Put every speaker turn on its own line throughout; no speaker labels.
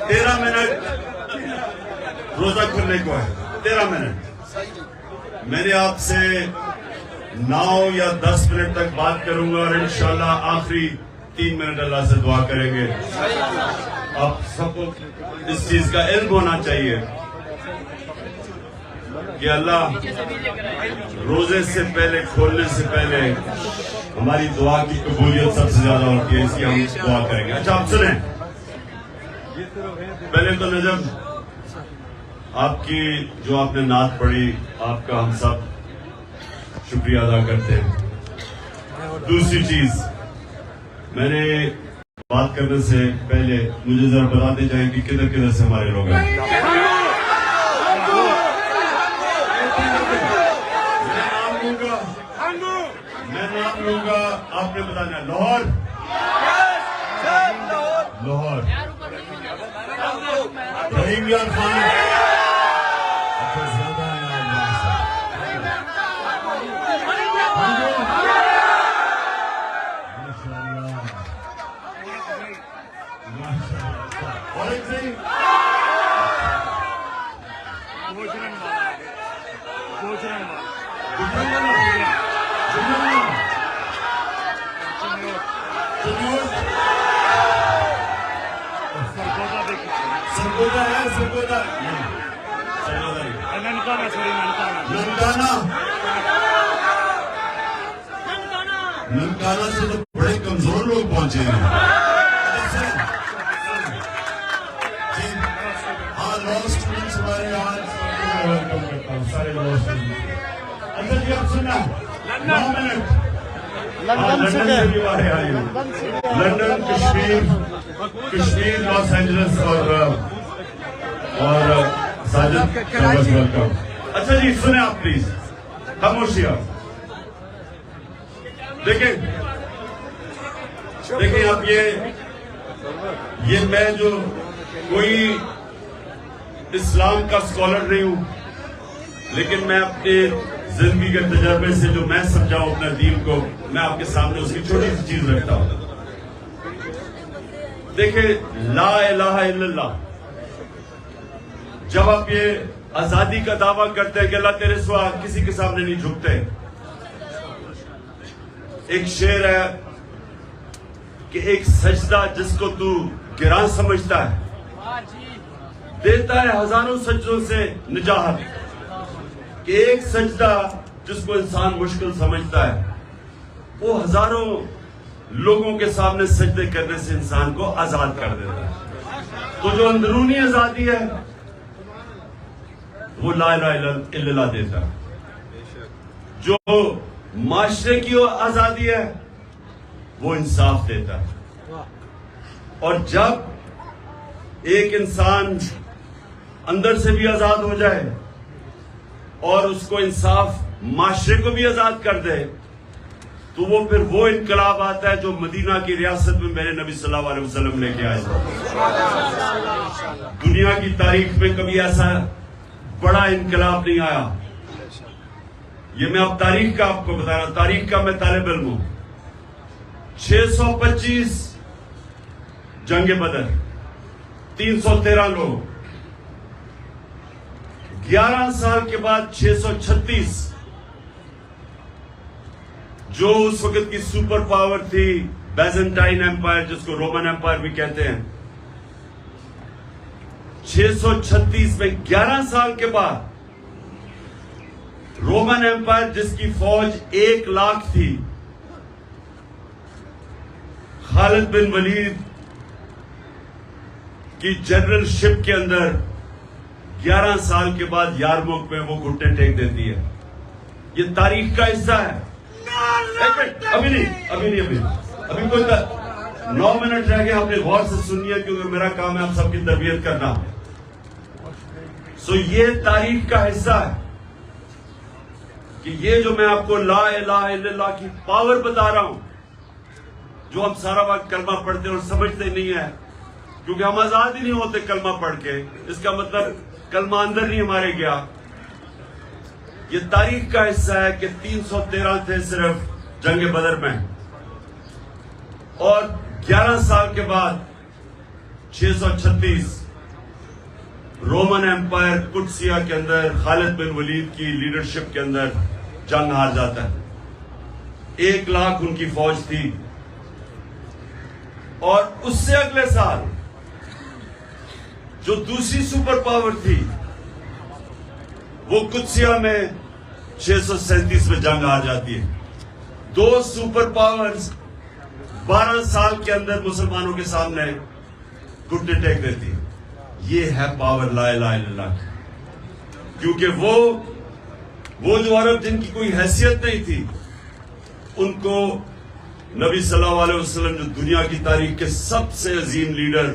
تیرہ منٹ روزہ کھلنے کو ہے. 13 منٹ. میں نے آپ سے 9 یا 10 منٹ تک بات کروں گا اور انشاءاللہ آخری 3 منٹ اللہ سے دعا کریں گے. آپ سب کو اس چیز کا علم ہونا چاہیے کہ اللہ روزے سے پہلے, کھولنے سے پہلے ہماری دعا کی قبولیت سب سے زیادہ ہوتی ہے. اس کی ہم دعا کریں گے. اچھا آپ سنیں, پہلے تو نجم آپ کی جو آپ نے نعت پڑھی, آپ کا ہم سب شکریہ ادا کرتے ہیں. دوسری چیز, میں نے بات کرنے سے پہلے مجھے ذرا بتاتے جائیں کہ کدھر کدھر سے ہمارے لوگ ہیں. میں نام لوں گا, آپ نے بتانا. لاہور, لاہور, رحیم یار خان. اچھا زیادہ ہے ننکانہ سے تو بڑے کمزور لوگ پہنچے ہیں. ہاں, لا اسٹوڈنٹس ہمارے آج ویلکم کرتا ہوں, سارے لا اسٹوڈنٹس. اچھا جی آپ سنا, 9 منٹ. لندن سے بھی آئے ہیں, لندن, کشمیر, لاس اینجلس اور ساجد ویلکم. اچھا جی سنیں آپ پلیز, خاموشی. آپ دیکھیں آپ, یہ میں جو کوئی اسلام کا اسکالر نہیں ہوں, لیکن میں اپنے زندگی کے تجربے سے جو میں سمجھاؤں اپنے دین کو, میں آپ کے سامنے اس کی چھوٹی سی چیز رکھتا ہوں. دیکھیں لا الہ الا اللہ, جب آپ یہ آزادی کا دعویٰ کرتے ہیں کہ اللہ تیرے سوا کسی کے سامنے نہیں جھکتے. ایک شعر ہے کہ ایک سجدہ جس کو تو گراں سمجھتا ہے دیتا ہے ہزاروں سجدوں سے نجات. کہ ایک سجدہ جس کو انسان مشکل سمجھتا ہے وہ ہزاروں لوگوں کے سامنے سجدے کرنے سے انسان کو آزاد کر دیتا ہے. تو جو اندرونی آزادی ہے وہ لا الہ الا اللہ دیتا ہے. جو معاشرے کی آزادی ہے وہ انصاف دیتا ہے. اور جب ایک انسان اندر سے بھی آزاد ہو جائے اور اس کو انصاف معاشرے کو بھی آزاد کر دے تو وہ پھر وہ انقلاب آتا ہے جو مدینہ کی ریاست میں میرے نبی صلی اللہ علیہ وسلم لے کے آئے. دنیا کی تاریخ میں کبھی ایسا بڑا انقلاب نہیں آیا. یہ میں اب تاریخ کا آپ کو بتا رہا ہوں, تاریخ کا میں طالب علم ہوں. 625 جنگ بدر, 313 لوگ. 11 سال کے بعد 636, جو اس وقت کی سپر پاور تھی بیزنٹائن ایمپائر, جس کو رومن ایمپائر بھی کہتے ہیں, 636 میں 11 سال کے بعد رومن ایمپائر جس کی فوج 1 لاکھ تھی, خالد بن ولید کی جنرل شپ کے اندر 11 سال کے بعد یارموک میں وہ گھٹنے ٹیک دیتی ہے. یہ تاریخ کا حصہ ہے. ابھی کوئی 9 منٹ رہ گئے, اپنے غور سے سنیے کیونکہ میرا کام ہے آپ سب کی تربیت کرنا. یہ تاریخ کا حصہ ہے کہ یہ جو میں آپ کو لا الہ الا اللہ کی پاور بتا رہا ہوں, جو ہم سارا وقت کلمہ پڑھتے اور سمجھتے نہیں ہیں, کیونکہ ہم آزاد ہی نہیں ہوتے کلمہ پڑھ کے. اس کا مطلب کلمہ اندر نہیں ہمارے گیا. یہ تاریخ کا حصہ ہے کہ 313 تھے صرف جنگ بدر میں، اور 11 سال کے بعد 636 رومن ایمپائر قدسیہ کے اندر خالد بن ولید کی لیڈرشپ کے اندر جنگ ہار جاتا ہے۔ 1 لاکھ ان کی فوج تھی، اور اس سے اگلے سال جو دوسری سپر پاور تھی وہ قدسیہ میں 637 میں جنگ ہار جاتی ہے۔ 2 سپر پاورز 12 سال کے اندر مسلمانوں کے سامنے گھٹنے ٹیک دیتی ہے۔ یہ ہے پاور لا الہ الا اللہ کی، کیونکہ وہ جو عرب جن کی کوئی حیثیت نہیں تھی، ان کو نبی صلی اللہ علیہ وسلم جو دنیا کی تاریخ کے سب سے عظیم لیڈر،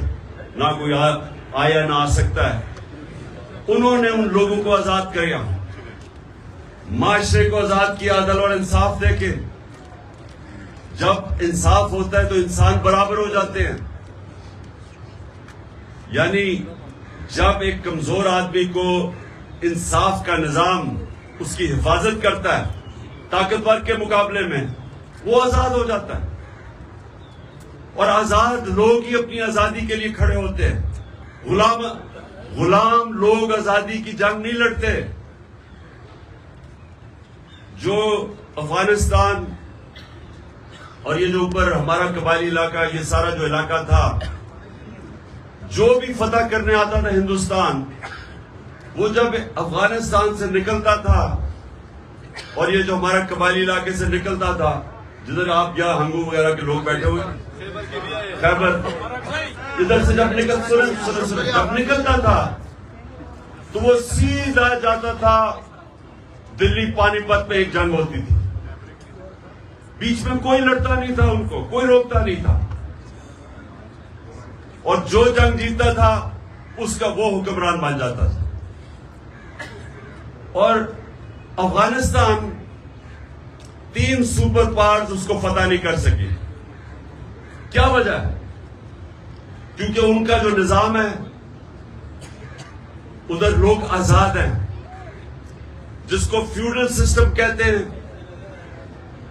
نہ کوئی آیا نہ آ سکتا ہے، انہوں نے ان لوگوں کو آزاد کیا، معاشرے کو آزاد کیا، عدل اور انصاف دے کے۔ جب انصاف ہوتا ہے تو انسان برابر ہو جاتے ہیں، یعنی جب ایک کمزور آدمی کو انصاف کا نظام اس کی حفاظت کرتا ہے طاقتور کے مقابلے میں، وہ آزاد ہو جاتا ہے۔ اور آزاد لوگ ہی اپنی آزادی کے لیے کھڑے ہوتے ہیں۔ غلام لوگ آزادی کی جنگ نہیں لڑتے۔ جو افغانستان اور یہ جو اوپر ہمارا قبائلی علاقہ، یہ سارا جو علاقہ تھا، جو بھی فتح کرنے آتا تھا ہندوستان، وہ جب افغانستان سے نکلتا تھا اور یہ جو ہمارا قبائلی علاقے سے نکلتا تھا، جدھر آپ یا ہنگو وغیرہ کے لوگ بیٹھے ہوئے، خیبر، ادھر سے جب نکلتا تھا تو وہ سیدھا جاتا تھا دلی پانی پت میں۔ ایک جنگ ہوتی تھی، بیچ میں کوئی لڑتا نہیں تھا، ان کو کوئی روکتا نہیں تھا، اور جو جنگ جیتتا تھا اس کا وہ حکمران بن جاتا تھا۔ اور افغانستان 3 سپر پاورز اس کو فتح نہیں کر سکی۔ کیا وجہ ہے؟ کیونکہ ان کا جو نظام ہے، ادھر لوگ آزاد ہیں، جس کو فیوڈل سسٹم کہتے ہیں۔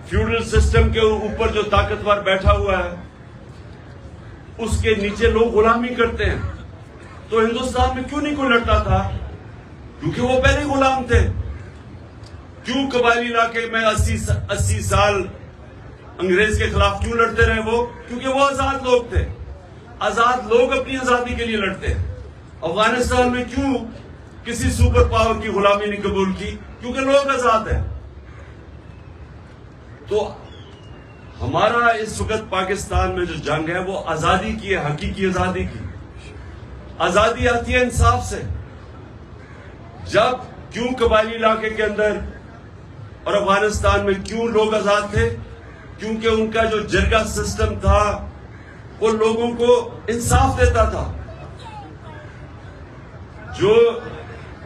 فیوڈل سسٹم کے اوپر جو طاقتور بیٹھا ہوا ہے، اس کے نیچے لوگ غلامی کرتے ہیں۔ تو ہندوستان میں کیوں نہیں کوئی لڑتا تھا؟ کیونکہ وہ پہلے غلام تھے۔ کیوں قبائلی علاقے میں 80 سال انگریز کے خلاف کیوں لڑتے رہے وہ؟ کیونکہ وہ آزاد لوگ تھے۔ آزاد لوگ اپنی آزادی کے لیے لڑتے ہیں۔ افغانستان میں کیوں کسی سپر پاور کی غلامی نہیں قبول کی؟ کیونکہ لوگ آزاد ہیں۔ تو ہمارا اس وقت پاکستان میں جو جنگ ہے وہ آزادی کی ہے، حقیقی آزادی کی۔ آزادی آتی ہے انصاف سے۔ جب کیوں قبائلی علاقے کے اندر اور افغانستان میں کیوں لوگ آزاد تھے؟ کیونکہ ان کا جو جرگہ سسٹم تھا وہ لوگوں کو انصاف دیتا تھا۔ جو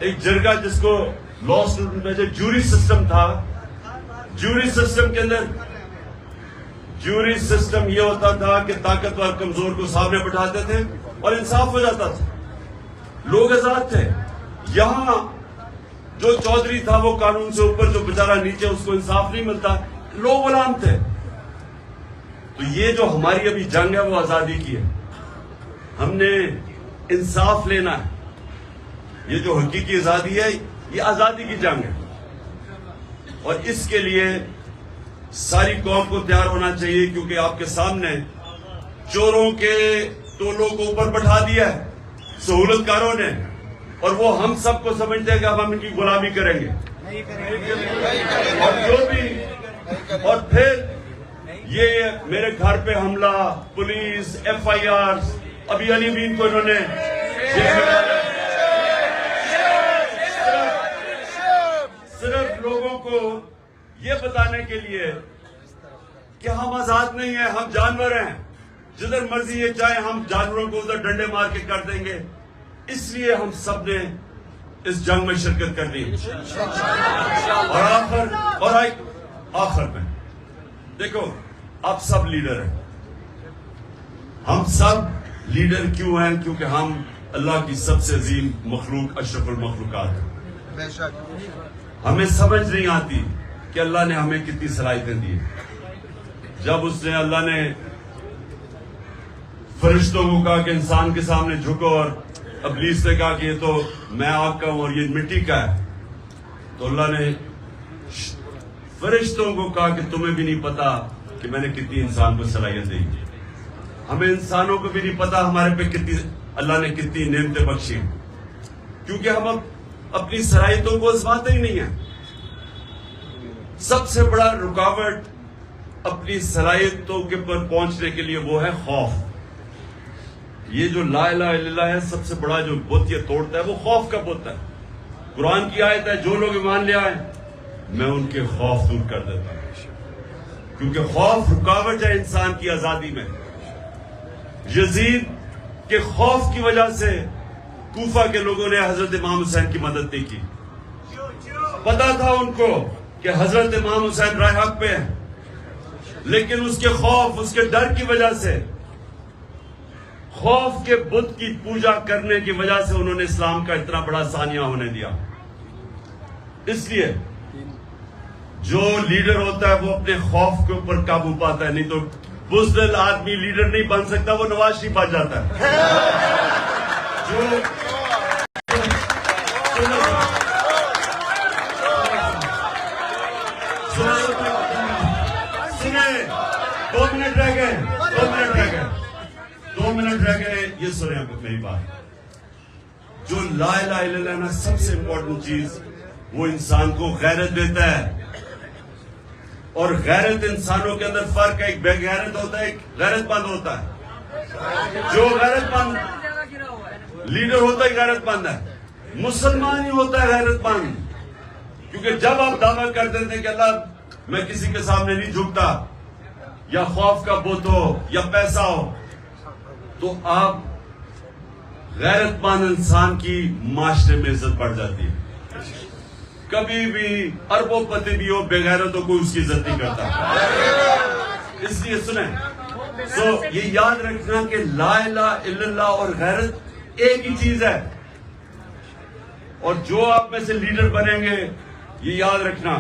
ایک جرگہ جس کو لا میں جو جوری سسٹم تھا، جوری سسٹم کے اندر جوری سسٹم یہ ہوتا تھا کہ طاقتور کمزور کو سامنے بٹھاتے تھے اور انصاف ہو جاتا تھا، لوگ آزاد تھے۔ یہاں جو چودھری تھا وہ قانون سے اوپر، جو بیچارہ نیچے، اس کو انصاف نہیں ملتا، لوگ غلام تھے۔ تو یہ جو ہماری ابھی جنگ ہے وہ آزادی کی ہے۔ ہم نے انصاف لینا ہے۔ یہ جو حقیقی آزادی ہے یہ آزادی کی جنگ ہے، اور اس کے لیے ساری قوم کو تیار ہونا چاہیے، کیونکہ آپ کے سامنے چوروں کے ٹولوں کو اوپر بٹھا دیا ہے سہولت کاروں نے، اور وہ ہم سب کو سمجھتے ہیں کہ اب ہم ان کی غلامی کریں گے، اور جو بھی، اور پھر یہ میرے گھر پہ حملہ، پولیس، FIR، ابھی علی بین کو انہوں نے صرف لوگوں کو یہ بتانے کے لیے کہ ہم آزاد نہیں ہیں، ہم جانور ہیں، جدھر مرضی یہ چاہے ہم جانوروں کو ادھر ڈنڈے مار کے کر دیں گے۔ اس لیے ہم سب نے اس جنگ میں شرکت کرنی ہے۔ اور آخر میں دیکھو، آپ سب لیڈر ہیں۔ ہم سب لیڈر کیوں ہیں؟ کیونکہ ہم اللہ کی سب سے عظیم مخلوق، اشرف المخلوقات ہیں۔ ہمیں سمجھ نہیں آتی کہ اللہ نے ہمیں کتنی صلاحیتیں دی. جب اس نے اللہ نے فرشتوں کو کہا کہ انسان کے سامنے جھکو اور ابلیس نے کہا کہ یہ تو میں آگ کا ہوں اور یہ مٹی کا ہے, تو اللہ نے فرشتوں کو کہا کہ تمہیں بھی نہیں پتا کہ میں نے کتنی انسان کو صلاحیت دی. ہمیں انسانوں کو بھی نہیں پتا ہمارے پہ کتنی اللہ نے کتنی نعمتیں بخشی, کیونکہ ہم اپنی صلاحیتوں کو آزماتے ہی نہیں ہیں. سب سے بڑا رکاوٹ اپنی صلاحیتوں کے پر پہنچنے کے لیے وہ ہے خوف. یہ جو لا الہ الا اللہ ہے, سب سے بڑا جو بت یہ توڑتا ہے وہ خوف کا بت ہے. قرآن کی آیت ہے, جو لوگ ایمان لے آئے میں ان کے خوف دور کر دیتا ہوں, کیونکہ خوف رکاوٹ ہے انسان کی آزادی میں. یزید کے خوف کی وجہ سے کوفہ کے لوگوں نے حضرت امام حسین کی مدد نہیں کی. پتا تھا ان کو کہ حضرت امام حسین راہ حق پہ ہیں, لیکن اس کے خوف, اس کے ڈر کی وجہ سے, خوف کے بت کی پوجا کرنے کی وجہ سے انہوں نے اسلام کا اتنا بڑا سانیہ ہونے دیا. اس لیے جو لیڈر ہوتا ہے وہ اپنے خوف کے اوپر قابو پاتا ہے, نہیں تو بزدل آدمی لیڈر نہیں بن سکتا, وہ نواز شریف بن جاتا ہے. جو سنیں, 2 منٹ رہ گئے, 2 منٹ رہ گئے, یہ سنیں میری بات. جو لا الہ الا اللہ نا, سب سے امپورٹنٹ چیز وہ انسان کو غیرت دیتا ہے. اور غیرت انسانوں کے اندر فرق ہے, ایک بے غیرت ہوتا ہے, ایک غیرت مند ہوتا ہے. جو غیرت مند لیڈر ہوتا ہے غیرت مند ہے, مسلمان ہی ہوتا ہے غیرت مند. کیونکہ جب آپ دعویٰ کر دیتے ہیں کہ اللہ میں کسی کے سامنے نہیں جھکتا, یا خوف کا بت ہو یا پیسہ ہو, تو آپ غیرت مند انسان کی معاشرے میں عزت بڑھ جاتی ہے. کبھی بھی اربوں پتی بھی ہو, بے غیرتوں کو اس کی عزت نہیں کرتا. اس لیے سنیں, یہ یاد رکھنا کہ لا الہ الا اللہ اور غیرت ایک ہی چیز ہے. اور جو آپ میں سے لیڈر بنیں گے, یہ یاد رکھنا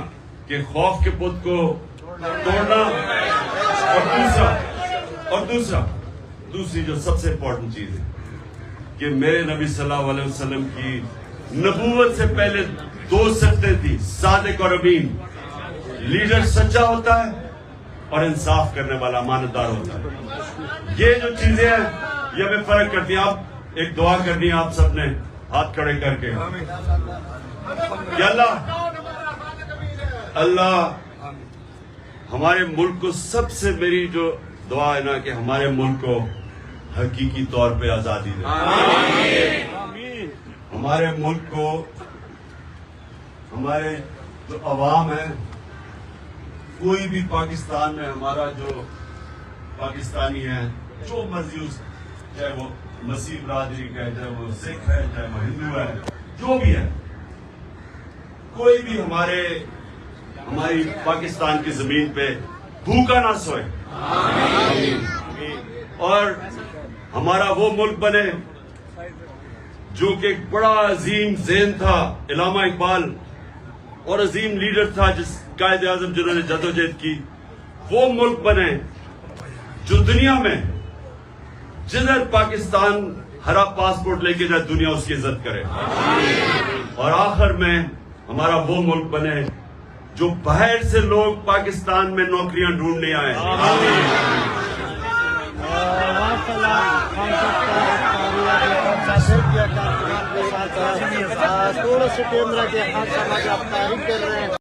کہ خوف کے بت کو توڑنا, اور دوسری جو سب سے امپورٹنٹ چیز ہے کہ میرے نبی صلی اللہ علیہ وسلم کی نبوت سے پہلے 2 صفتیں تھی, صادق اور امین. لیڈر سچا ہوتا ہے اور انصاف کرنے والا امانتدار ہوتا ہے. یہ جو چیزیں ہیں یہ ہمیں فرق کرتی ہیں. آپ ایک دعا کرنی ہے آپ سب نے ہاتھ کھڑے کر کے, کہ اللہ ہمارے ملک کو, سب سے میری جو دعا ہے نا کہ ہمارے ملک کو حقیقی طور پہ آزادی دے. ہمارے ملک کو, ہمارے جو عوام ہے, کوئی بھی پاکستان میں ہمارا جو پاکستانی ہے, جو مرضی اس, چاہے وہ مسیح برادری کا ہے, چاہے وہ سکھ ہے, چاہے وہ ہندو ہے, جو بھی ہے, کوئی بھی ہماری پاکستان کی زمین پہ بھوکا نہ سوئے. اور ہمارا وہ ملک بنے جو کہ ایک بڑا عظیم ذہن تھا, علامہ اقبال, اور عظیم لیڈر تھا جس قائد اعظم جنہوں نے جدوجہد کی. وہ ملک بنے جو دنیا میں جدھر پاکستان ہرا پاسپورٹ لے کے جائے, دنیا اس کی عزت کرے. اور آخر میں ہمارا وہ ملک بنے جو باہر سے لوگ پاکستان میں نوکریاں ڈھونڈنے آئے.
تھوڑا سا کیمرہ کے ہاتھ سمجھ آپ تعریف کر رہے ہیں.